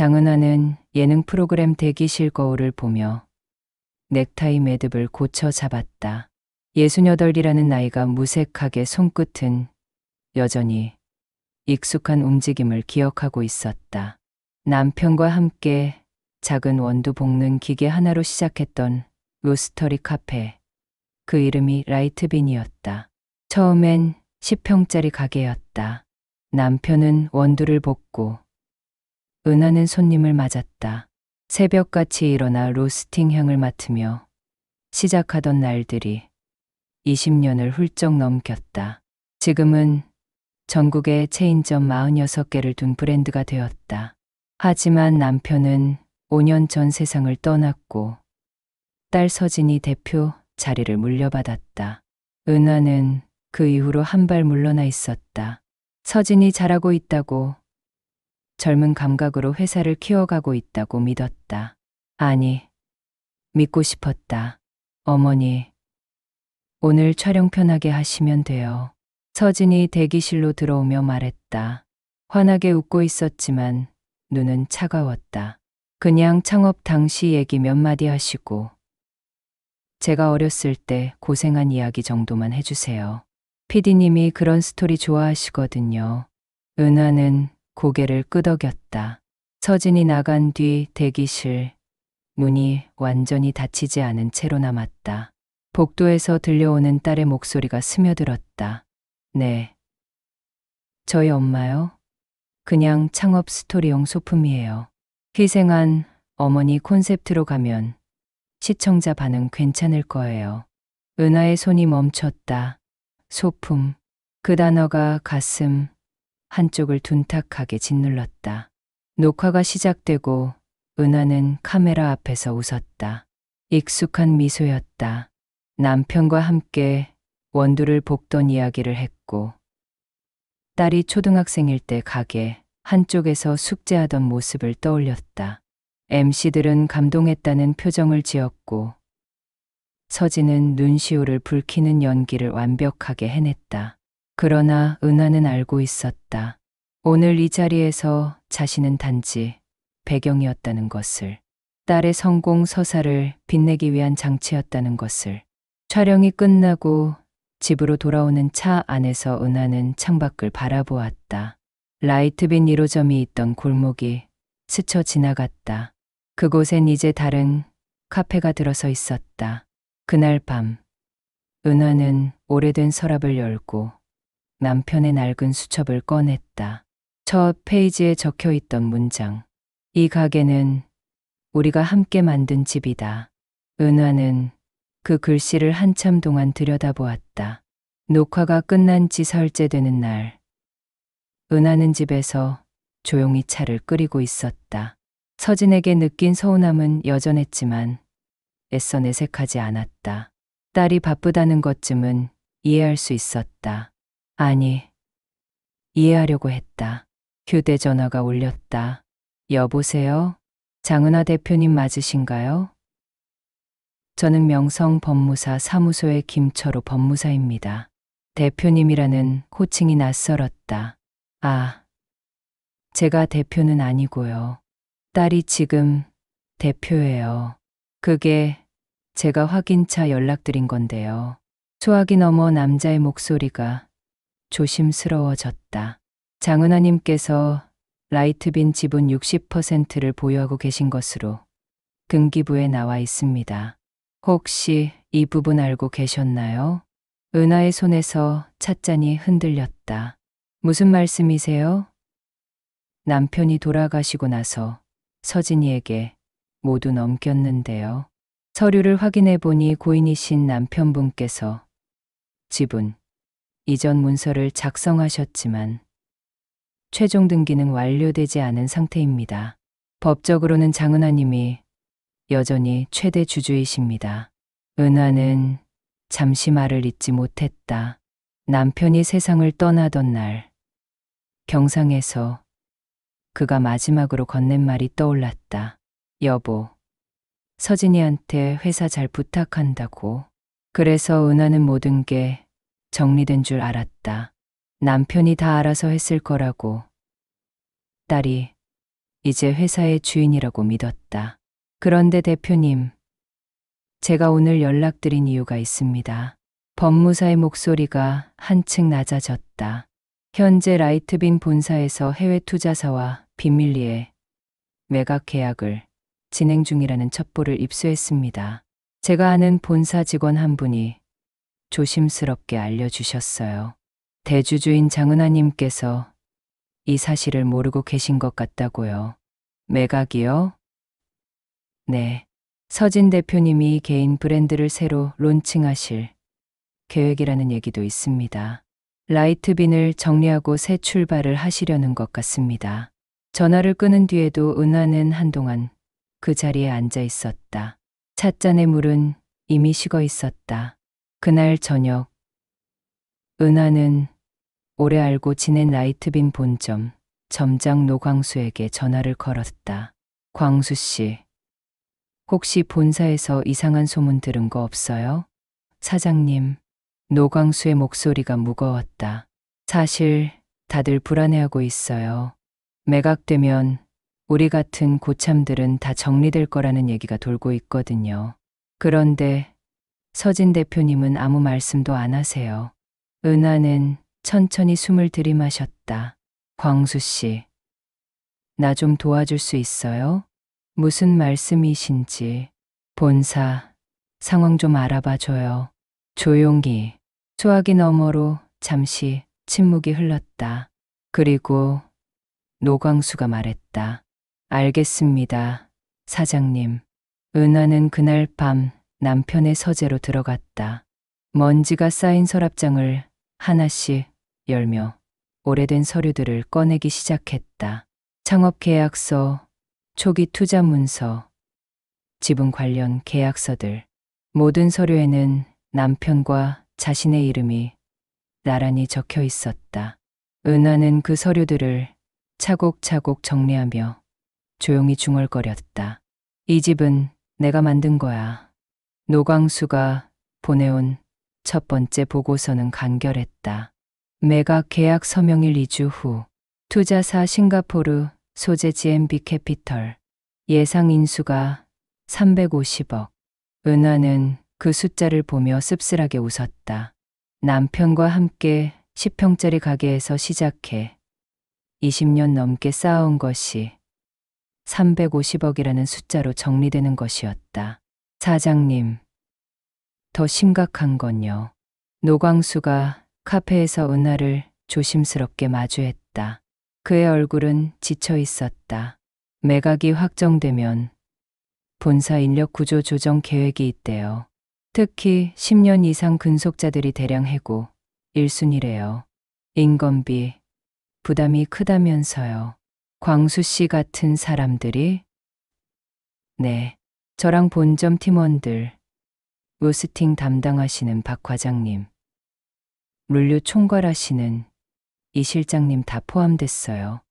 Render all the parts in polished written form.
장은하는 예능 프로그램 대기실 거울을 보며 넥타이 매듭을 고쳐 잡았다. 68이라는 나이가 무색하게 손끝은 여전히 익숙한 움직임을 기억하고 있었다. 남편과 함께 작은 원두 볶는 기계 하나로 시작했던 로스터리 카페. 그 이름이 라이트빈이었다. 처음엔 10평짜리 가게였다. 남편은 원두를 볶고 은하는 손님을 맞았다. 새벽같이 일어나 로스팅 향을 맡으며 시작하던 날들이 20년을 훌쩍 넘겼다. 지금은 전국에 체인점 46개를 둔 브랜드가 되었다. 하지만 남편은 5년 전 세상을 떠났고 딸 서진이 대표 자리를 물려받았다. 은하는 그 이후로 한 발 물러나 있었다. 서진이 잘하고 있다고, 젊은 감각으로 회사를 키워가고 있다고 믿었다. 아니, 믿고 싶었다. 어머니, 오늘 촬영 편하게 하시면 돼요. 서진이 대기실로 들어오며 말했다. 환하게 웃고 있었지만 눈은 차가웠다. 그냥 창업 당시 얘기 몇 마디 하시고 제가 어렸을 때 고생한 이야기 정도만 해주세요. PD님이 그런 스토리 좋아하시거든요. 은하는 고개를 끄덕였다. 서진이 나간 뒤 대기실 문이 완전히 닫히지 않은 채로 남았다. 복도에서 들려오는 딸의 목소리가 스며들었다. 네. 저희 엄마요? 그냥 창업 스토리용 소품이에요. 희생한 어머니 콘셉트로 가면 시청자 반응 괜찮을 거예요. 은하의 손이 멈췄다. 소품. 그 단어가 가슴 한쪽을 둔탁하게 짓눌렀다. 녹화가 시작되고 은하는 카메라 앞에서 웃었다. 익숙한 미소였다. 남편과 함께 원두를 볶던 이야기를 했고 딸이 초등학생일 때 가게 한쪽에서 숙제하던 모습을 떠올렸다. MC들은 감동했다는 표정을 지었고 서진은 눈시울을 붉히는 연기를 완벽하게 해냈다. 그러나 은하는 알고 있었다. 오늘 이 자리에서 자신은 단지 배경이었다는 것을, 딸의 성공 서사를 빛내기 위한 장치였다는 것을. 촬영이 끝나고 집으로 돌아오는 차 안에서 은하는 창밖을 바라보았다. 라이트빈 1호점이 있던 골목이 스쳐 지나갔다. 그곳엔 이제 다른 카페가 들어서 있었다. 그날 밤, 은하는 오래된 서랍을 열고 남편의 낡은 수첩을 꺼냈다. 첫 페이지에 적혀 있던 문장. 이 가게는 우리가 함께 만든 집이다. 은하는 그 글씨를 한참 동안 들여다보았다. 녹화가 끝난 지 사흘째 되는 날, 은하는 집에서 조용히 차를 끓이고 있었다. 서진에게 느낀 서운함은 여전했지만 애써 내색하지 않았다. 딸이 바쁘다는 것쯤은 이해할 수 있었다. 아니, 이해하려고 했다. 휴대전화가 울렸다. 여보세요? 장은하 대표님 맞으신가요? 저는 명성법무사 사무소의 김철호 법무사입니다. 대표님이라는 호칭이 낯설었다. 아, 제가 대표는 아니고요. 딸이 지금 대표예요. 그게 제가 확인차 연락드린 건데요. 소화기 너머 남자의 목소리가 조심스러워졌다. 장은하님께서 라이트빈 지분 60%를 보유하고 계신 것으로 등기부에 나와 있습니다. 혹시 이 부분 알고 계셨나요? 은하의 손에서 찻잔이 흔들렸다. 무슨 말씀이세요? 남편이 돌아가시고 나서 서진이에게 모두 넘겼는데요. 서류를 확인해 보니 고인이신 남편분께서 지분 이전 문서를 작성하셨지만 최종 등기는 완료되지 않은 상태입니다. 법적으로는 장은하님이 여전히 최대 주주이십니다. 은하는 잠시 말을 잇지 못했다. 남편이 세상을 떠나던 날, 경상에서 그가 마지막으로 건넨 말이 떠올랐다. 여보, 서진이한테 회사 잘 부탁한다고. 그래서 은하는 모든 게 정리된 줄 알았다. 남편이 다 알아서 했을 거라고. 딸이 이제 회사의 주인이라고 믿었다. 그런데 대표님, 제가 오늘 연락드린 이유가 있습니다. 법무사의 목소리가 한층 낮아졌다. 현재 라이트빈 본사에서 해외 투자사와 비밀리에 매각 계약을 진행 중이라는 첩보를 입수했습니다. 제가 아는 본사 직원 한 분이 조심스럽게 알려주셨어요. 대주주인 장은하님께서 이 사실을 모르고 계신 것 같다고요. 매각이요? 네. 서진 대표님이 개인 브랜드를 새로 론칭하실 계획이라는 얘기도 있습니다. 라이트빈을 정리하고 새 출발을 하시려는 것 같습니다. 전화를 끊은 뒤에도 은하는 한동안 그 자리에 앉아 있었다. 찻잔의 물은 이미 식어 있었다. 그날 저녁, 은하는 오래 알고 지낸 라이트빈 본점 점장 노광수에게 전화를 걸었다. 광수 씨, 혹시 본사에서 이상한 소문 들은 거 없어요? 사장님, 노광수의 목소리가 무거웠다. 사실 다들 불안해하고 있어요. 매각되면 우리 같은 고참들은 다 정리될 거라는 얘기가 돌고 있거든요. 그런데 서진 대표님은 아무 말씀도 안 하세요. 은하는 천천히 숨을 들이마셨다. 광수 씨, 나 좀 도와줄 수 있어요? 무슨 말씀이신지. 본사 상황 좀 알아봐 줘요. 조용히. 수화기 너머로 잠시 침묵이 흘렀다. 그리고 노광수가 말했다. 알겠습니다, 사장님. 은하는 그날 밤 남편의 서재로 들어갔다. 먼지가 쌓인 서랍장을 하나씩 열며 오래된 서류들을 꺼내기 시작했다. 창업 계약서, 초기 투자 문서, 지분 관련 계약서들. 모든 서류에는 남편과 자신의 이름이 나란히 적혀 있었다. 은하는 그 서류들을 차곡차곡 정리하며 조용히 중얼거렸다. 이 집은 내가 만든 거야. 노광수가 보내온 첫 번째 보고서는 간결했다. 매각 계약 서명일 2주 후, 투자사 싱가포르 소재 GMB 캐피털, 예상 인수가 350억. 은하는 그 숫자를 보며 씁쓸하게 웃었다. 남편과 함께 10평짜리 가게에서 시작해 20년 넘게 쌓아온 것이 350억이라는 숫자로 정리되는 것이었다. 사장님, 더 심각한 건요. 노광수가 카페에서 은하를 조심스럽게 마주했다. 그의 얼굴은 지쳐 있었다. 매각이 확정되면 본사 인력 구조 조정 계획이 있대요. 특히 10년 이상 근속자들이 대량 해고 1순위래요. 인건비 부담이 크다면서요. 광수 씨 같은 사람들이? 네, 저랑 본점 팀원들, 로스팅 담당하시는 박 과장님, 물류 총괄하시는 이 실장님 다 포함됐어요.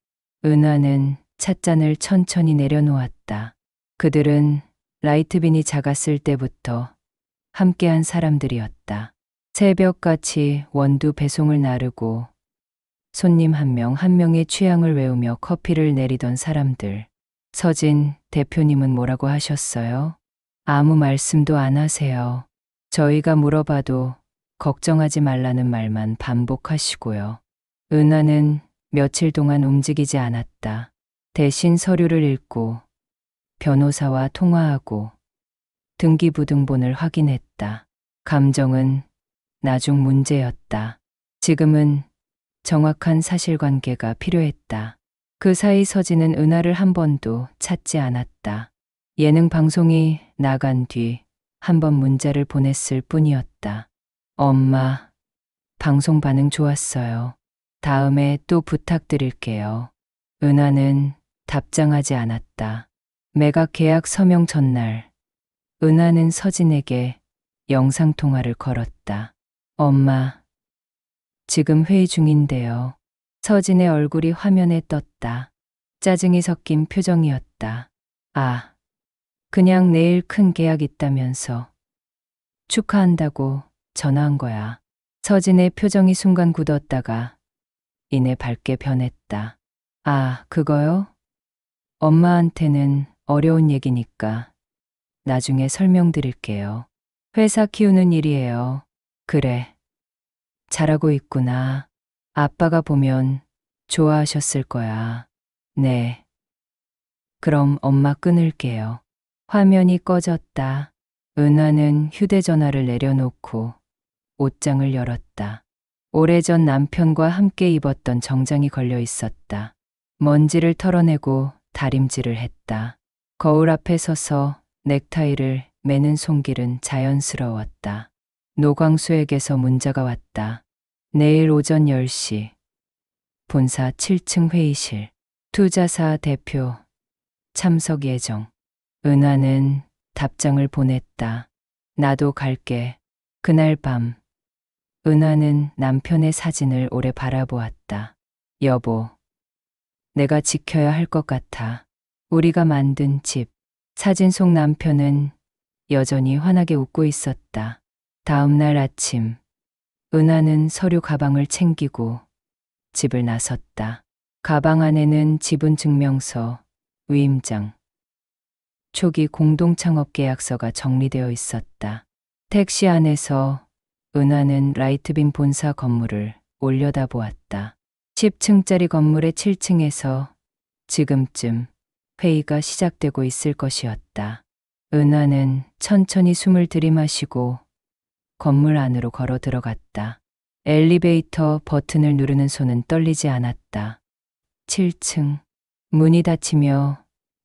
은하는 찻잔을 천천히 내려놓았다. 그들은 라이트빈이 작았을 때부터 함께한 사람들이었다. 새벽같이 원두 배송을 나르고 손님 한 명 한 명의 취향을 외우며 커피를 내리던 사람들. 서진 대표님은 뭐라고 하셨어요? 아무 말씀도 안 하세요. 저희가 물어봐도 걱정하지 말라는 말만 반복하시고요. 은하는 며칠 동안 움직이지 않았다. 대신 서류를 읽고 변호사와 통화하고 등기부등본을 확인했다. 감정은 나중 문제였다. 지금은 정확한 사실관계가 필요했다. 그 사이 서진은 은하를 한 번도 찾지 않았다. 예능 방송이 나간 뒤 한 번 문자를 보냈을 뿐이었다. 엄마, 방송 반응 좋았어요. 다음에 또 부탁드릴게요. 은하는 답장하지 않았다. 매각 계약 서명 전날, 은하는 서진에게 영상통화를 걸었다. 엄마, 지금 회의 중인데요. 서진의 얼굴이 화면에 떴다. 짜증이 섞인 표정이었다. 아, 그냥 내일 큰 계약 있다면서. 축하한다고 전화한 거야. 서진의 표정이 순간 굳었다가 이내 밝게 변했다. 아, 그거요? 엄마한테는 어려운 얘기니까 나중에 설명드릴게요. 회사 키우는 일이에요. 그래. 잘하고 있구나. 아빠가 보면 좋아하셨을 거야. 네. 그럼 엄마 끊을게요. 화면이 꺼졌다. 은하는 휴대전화를 내려놓고 옷장을 열었다. 오래전 남편과 함께 입었던 정장이 걸려 있었다. 먼지를 털어내고 다림질을 했다. 거울 앞에 서서 넥타이를 매는 손길은 자연스러웠다. 노광수에게서 문자가 왔다. 내일 오전 10시. 본사 7층 회의실. 투자사 대표 참석 예정. 은하는 답장을 보냈다. 나도 갈게. 그날 밤 은하는 남편의 사진을 오래 바라보았다. 여보, 내가 지켜야 할 것 같아. 우리가 만든 집. 사진 속 남편은 여전히 환하게 웃고 있었다. 다음 날 아침, 은하는 서류 가방을 챙기고 집을 나섰다. 가방 안에는 지분 증명서, 위임장, 초기 공동창업 계약서가 정리되어 있었다. 택시 안에서 은하는 라이트빈 본사 건물을 올려다보았다. 10층짜리 건물의 7층에서 지금쯤 회의가 시작되고 있을 것이었다. 은하는 천천히 숨을 들이마시고 건물 안으로 걸어 들어갔다. 엘리베이터 버튼을 누르는 손은 떨리지 않았다. 7층. 문이 닫히며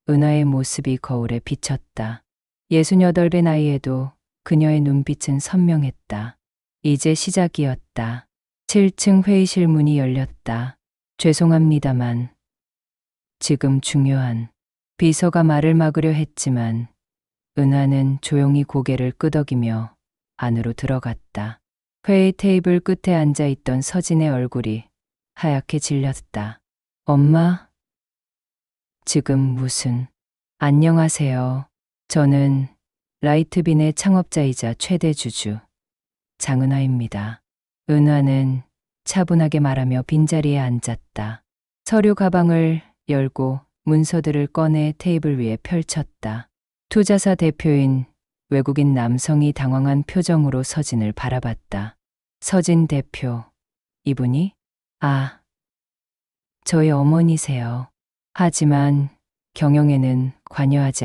은하의 모습이 거울에 비쳤다. 68배 나이에도 그녀의 눈빛은 선명했다. 이제 시작이었다. 7층 회의실 문이 열렸다. 죄송합니다만 지금 중요한. 비서가 말을 막으려 했지만 은하는 조용히 고개를 끄덕이며 안으로 들어갔다. 회의 테이블 끝에 앉아 있던 서진의 얼굴이 하얗게 질렸다. 엄마? 지금 무슨? 안녕하세요. 저는 라이트빈의 창업자이자 최대 주주 장은하입니다. 은하는 차분하게 말하며 빈자리에 앉았다. 서류 가방을 열고 문서들을 꺼내 테이블 위에 펼쳤다. 투자사 대표인 외국인 남성이 당황한 표정으로 서진을 바라봤다. 서진 대표, 이분이? 아, 저희 어머니세요. 하지만 경영에는 관여하지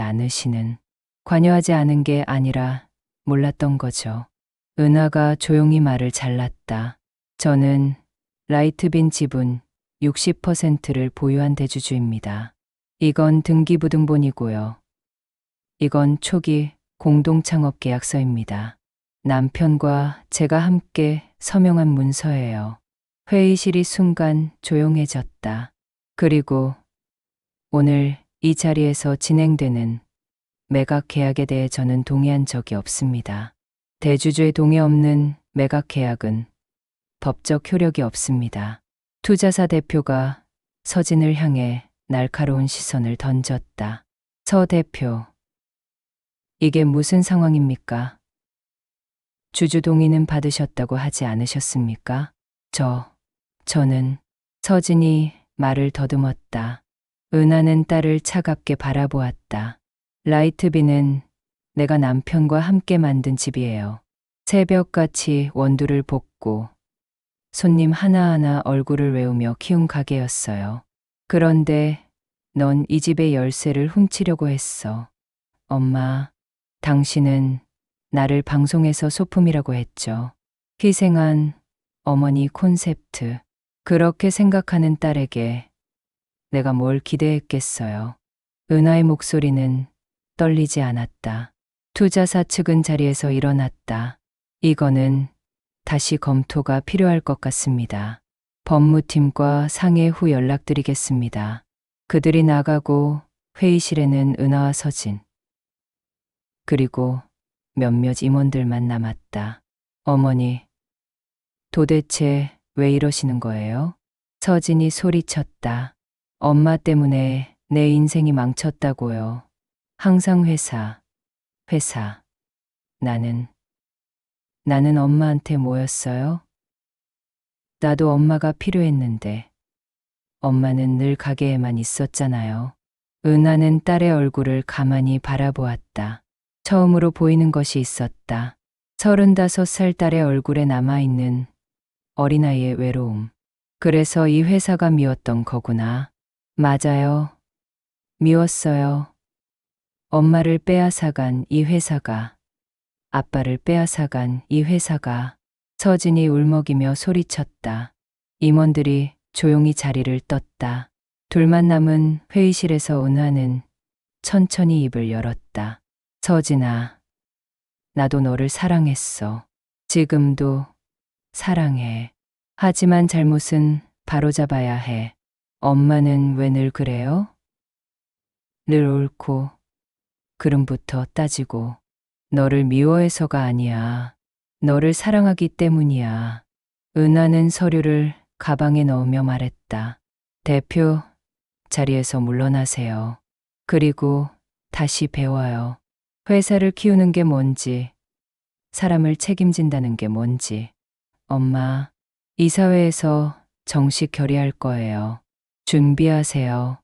않은 게 아니라 몰랐던 거죠. 은하가 조용히 말을 잘랐다. 저는 라이트빈 지분 60%를 보유한 대주주입니다. 이건 등기부등본이고요. 이건 초기 공동창업 계약서입니다. 남편과 제가 함께 서명한 문서예요. 회의실이 순간 조용해졌다. 그리고 오늘 이 자리에서 진행되는 매각 계약에 대해 저는 동의한 적이 없습니다. 대주주의 동의 없는 매각 계약은 법적 효력이 없습니다. 투자사 대표가 서진을 향해 날카로운 시선을 던졌다. 서 대표, 이게 무슨 상황입니까? 주주 동의는 받으셨다고 하지 않으셨습니까? 저는 서진이 말을 더듬었다. 은하는 딸을 차갑게 바라보았다. 라이트빈은 내가 남편과 함께 만든 집이에요. 새벽같이 원두를 볶고 손님 하나하나 얼굴을 외우며 키운 가게였어요. 그런데 넌 이 집의 열쇠를 훔치려고 했어. 엄마, 당신은 나를 방송에서 소품이라고 했죠. 희생한 어머니 콘셉트. 그렇게 생각하는 딸에게 내가 뭘 기대했겠어요. 은하의 목소리는 떨리지 않았다. 투자사 측은 자리에서 일어났다. 이거는 다시 검토가 필요할 것 같습니다. 법무팀과 상의 후 연락드리겠습니다. 그들이 나가고 회의실에는 은하와 서진, 그리고 몇몇 임원들만 남았다. 어머니, 도대체 왜 이러시는 거예요? 서진이 소리쳤다. 엄마 때문에 내 인생이 망쳤다고요. 항상 회사. 나는 엄마한테 뭐였어요? 나도 엄마가 필요했는데 엄마는 늘 가게에만 있었잖아요. 은하는 딸의 얼굴을 가만히 바라보았다. 처음으로 보이는 것이 있었다. 35살 딸의 얼굴에 남아있는 어린아이의 외로움. 그래서 이 회사가 미웠던 거구나. 맞아요. 미웠어요. 엄마를 빼앗아간 이 회사가, 아빠를 빼앗아간 이 회사가. 서진이 울먹이며 소리쳤다. 임원들이 조용히 자리를 떴다. 둘만 남은 회의실에서 은하는 천천히 입을 열었다. 서진아, 나도 너를 사랑했어. 지금도 사랑해. 하지만 잘못은 바로잡아야 해. 엄마는 왜 늘 그래요? 늘 옳고 그름부터 따지고. 너를 미워해서가 아니야. 너를 사랑하기 때문이야. 은하는 서류를 가방에 넣으며 말했다. 대표, 자리에서 물러나세요. 그리고 다시 배워요. 회사를 키우는 게 뭔지, 사람을 책임진다는 게 뭔지. 엄마, 이사회에서 정식 결의할 거예요. 준비하세요.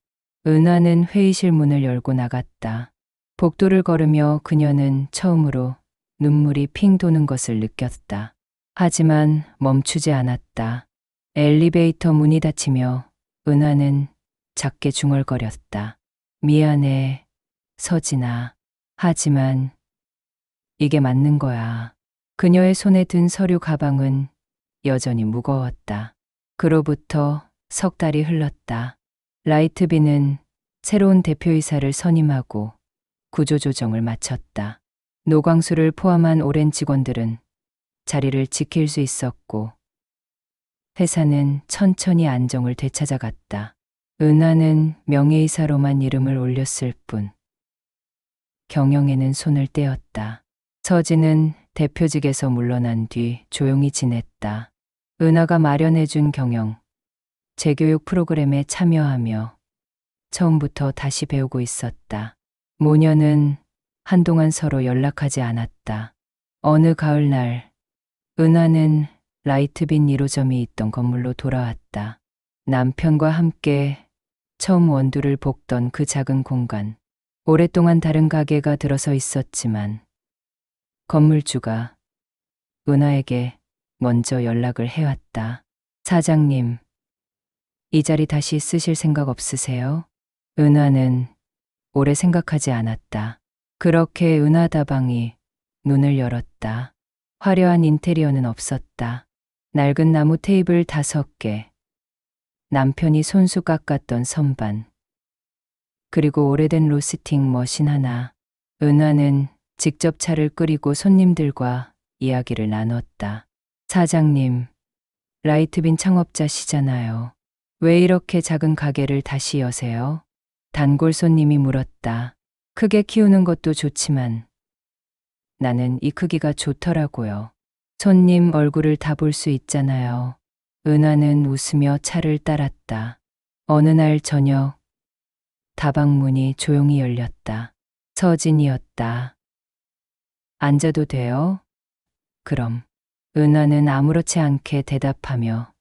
은하는 회의실 문을 열고 나갔다. 복도를 걸으며 그녀는 처음으로 눈물이 핑 도는 것을 느꼈다. 하지만 멈추지 않았다. 엘리베이터 문이 닫히며 은하는 작게 중얼거렸다. 미안해, 서진아. 하지만 이게 맞는 거야. 그녀의 손에 든 서류 가방은 여전히 무거웠다. 그로부터 석 달이 흘렀다. 라이트비는 새로운 대표이사를 선임하고 구조조정을 마쳤다. 노광수를 포함한 오랜 직원들은 자리를 지킬 수 있었고 회사는 천천히 안정을 되찾아갔다. 은하는 명예이사로만 이름을 올렸을 뿐 경영에는 손을 떼었다. 서진은 대표직에서 물러난 뒤 조용히 지냈다. 은하가 마련해준 경영, 재교육 프로그램에 참여하며 처음부터 다시 배우고 있었다. 모녀는 한동안 서로 연락하지 않았다. 어느 가을날, 은하는 라이트빈 1호점이 있던 건물로 돌아왔다. 남편과 함께 처음 원두를 볶던 그 작은 공간. 오랫동안 다른 가게가 들어서 있었지만 건물주가 은하에게 먼저 연락을 해왔다. 사장님, 이 자리 다시 쓰실 생각 없으세요? 은하는 오래 생각하지 않았다. 그렇게 은하다방이 문을 열었다. 화려한 인테리어는 없었다. 낡은 나무 테이블 5개, 남편이 손수 깎았던 선반, 그리고 오래된 로스팅 머신 하나. 은하는 직접 차를 끓이고 손님들과 이야기를 나눴다. 사장님, 라이트빈 창업자시잖아요. 왜 이렇게 작은 가게를 다시 여세요? 단골 손님이 물었다. 크게 키우는 것도 좋지만 나는 이 크기가 좋더라고요. 손님 얼굴을 다 볼 수 있잖아요. 은하는 웃으며 차를 따랐다. 어느 날 저녁, 다방문이 조용히 열렸다. 서진이었다. 앉아도 돼요? 그럼. 은하는 아무렇지 않게 대답하며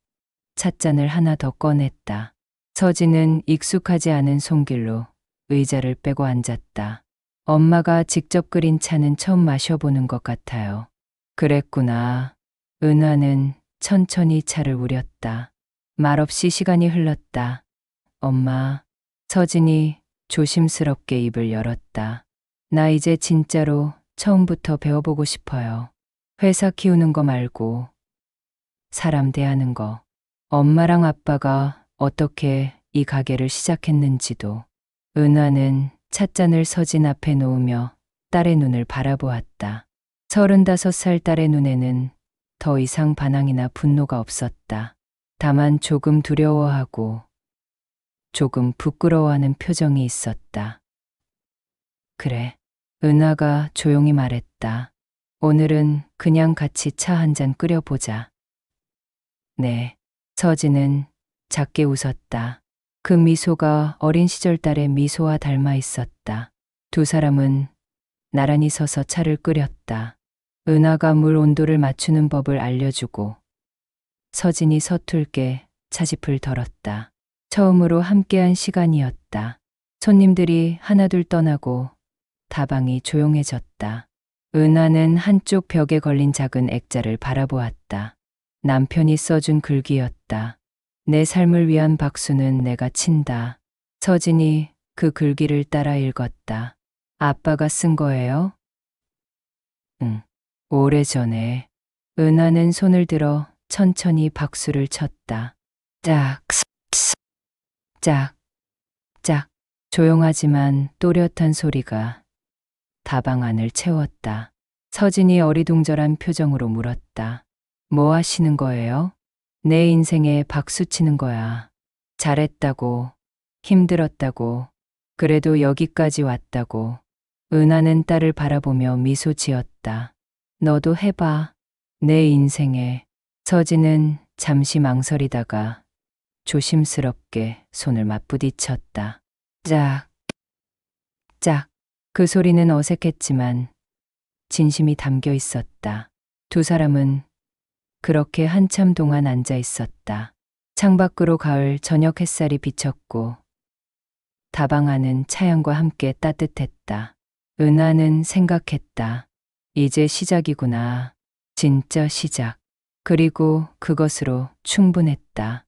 찻잔을 하나 더 꺼냈다. 서진은 익숙하지 않은 손길로 의자를 빼고 앉았다. 엄마가 직접 끓인 차는 처음 마셔보는 것 같아요. 그랬구나. 은하는 천천히 차를 우렸다. 말없이 시간이 흘렀다. 엄마, 서진이 조심스럽게 입을 열었다. 나 이제 진짜로 처음부터 배워보고 싶어요. 회사 키우는 거 말고 사람 대하는 거. 엄마랑 아빠가 어떻게 이 가게를 시작했는지도. 은하는 찻잔을 서진 앞에 놓으며 딸의 눈을 바라보았다. 35살 딸의 눈에는 더 이상 반항이나 분노가 없었다. 다만 조금 두려워하고 조금 부끄러워하는 표정이 있었다. 그래, 은하가 조용히 말했다. 오늘은 그냥 같이 차 한 잔 끓여보자. 네, 서진은 작게 웃었다. 그 미소가 어린 시절 딸의 미소와 닮아 있었다. 두 사람은 나란히 서서 차를 끓였다. 은하가 물 온도를 맞추는 법을 알려주고 서진이 서툴게 차짚을 덜었다. 처음으로 함께한 시간이었다. 손님들이 하나둘 떠나고 다방이 조용해졌다. 은하는 한쪽 벽에 걸린 작은 액자를 바라보았다. 남편이 써준 글귀였다. 내 삶을 위한 박수는 내가 친다. 서진이 그 글귀를 따라 읽었다. 아빠가 쓴 거예요? 응. 오래전에. 은하는 손을 들어 천천히 박수를 쳤다. 짝, 짝, 짝. 조용하지만 또렷한 소리가 다방 안을 채웠다. 서진이 어리둥절한 표정으로 물었다. 뭐 하시는 거예요? 내 인생에 박수 치는 거야. 잘했다고, 힘들었다고, 그래도 여기까지 왔다고. 은하는 딸을 바라보며 미소 지었다. 너도 해봐. 내 인생에. 서진은 잠시 망설이다가 조심스럽게 손을 맞부딪혔다. 짝, 짝. 그 소리는 어색했지만 진심이 담겨 있었다. 두 사람은 그렇게 한참 동안 앉아 있었다. 창밖으로 가을 저녁 햇살이 비쳤고 다방 안은 차양과 함께 따뜻했다. 은하는 생각했다. 이제 시작이구나. 진짜 시작. 그리고 그것으로 충분했다.